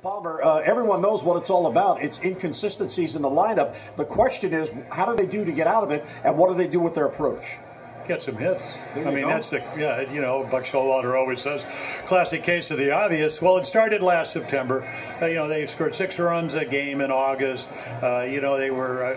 Palmer, everyone knows what it's all about. It's inconsistencies in the lineup. The question is, how do they do to get out of it, and what do they do with their approach? Get some hits. I mean, go. that's the, Buck Showalter always says, classic case of the obvious. Well, it started last September. They scored 6 runs a game in August. They were,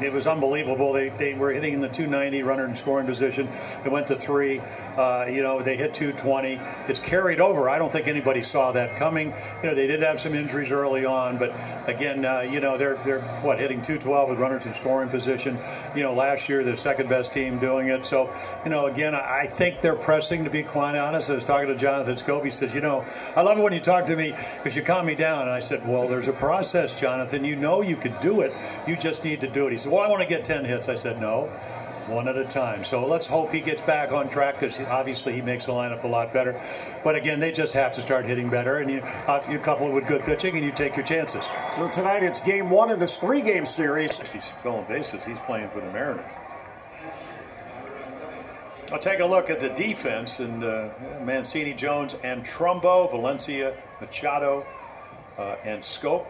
it was unbelievable. They were hitting in the 290 runner in scoring position. They went to 3. They hit 220. It's carried over. I don't think anybody saw that coming. They did have some injuries early on, but again, they're hitting 212 with runners in scoring position. Last year, the second best team doing it. So, again, I think they're pressing, to be quite honest. I was talking to Jonathan Scope. He says, I love it when you talk to me because you calm me down. And I said, well, there's a process, Jonathan. You could do it. You just need to do it. He said, well, I want to get 10 hits. I said, no, one at a time. So let's hope he gets back on track because obviously he makes the lineup a lot better. But again, they just have to start hitting better. And you couple it with good pitching and you take your chances. So tonight it's game 1 in this 3-game series. He's filling bases. He's playing for the Mariners. I'll take a look at the defense, and Mancini, Jones, and Trumbo, Valencia, Machado, and Scope.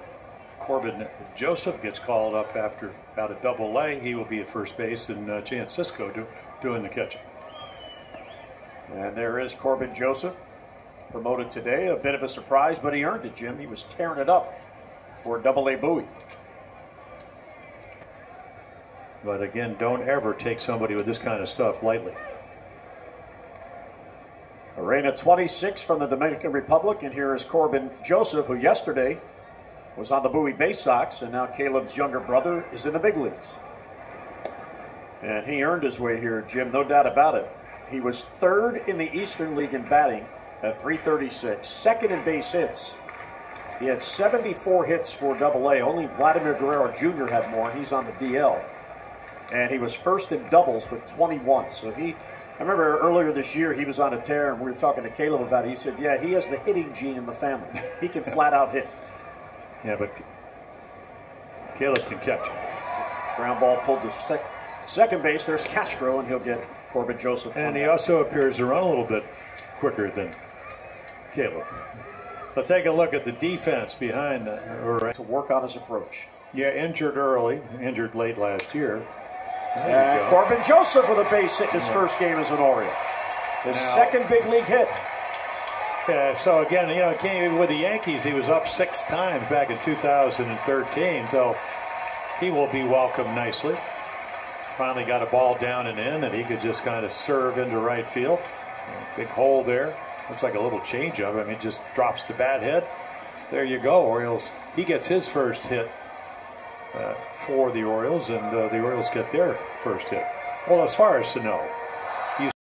Corban Joseph gets called up after about a double-A. He will be at first base, and Jan Cisco doing the catching. And there is Corban Joseph, promoted today. A bit of a surprise, but he earned it, Jim. He was tearing it up for a double-A Bowie. But again, don't ever take somebody with this kind of stuff lightly. Arena 26 from the Dominican Republic, and here is Corban Joseph, who yesterday was on the Bowie Bay Sox, and now Caleb's younger brother is in the big leagues. And he earned his way here, Jim, no doubt about it. He was 3rd in the Eastern League in batting at .336, 2nd in base hits. He had 74 hits for Double-A. Only Vladimir Guerrero Jr. had more, and he's on the DL. And he was 1st in doubles with 21. So I remember earlier this year he was on a tear, and we were talking to Caleb about it. He said, yeah, he has the hitting gene in the family. He can flat out hit. Yeah, but Caleb can catch. Ground ball pulled to second base. There's Castro, and he'll get Corban Joseph. And he also appears to run a little bit quicker than Caleb. So take a look at the defense behind to work on his approach. Yeah, injured late last year. And Corban Joseph with a base hit in his first game as an Oriole. His second big league hit. Yeah, so again, came with the Yankees. He was up 6 times back in 2013. So he will be welcomed nicely. Finally got a ball down and in, and he could just kind of serve into right field. Big hole there. Looks like a little changeup. I mean, just drops the bat head. There you go, Orioles. He gets his first hit for the Orioles, and the Orioles get their first hit. Well, as far as to know.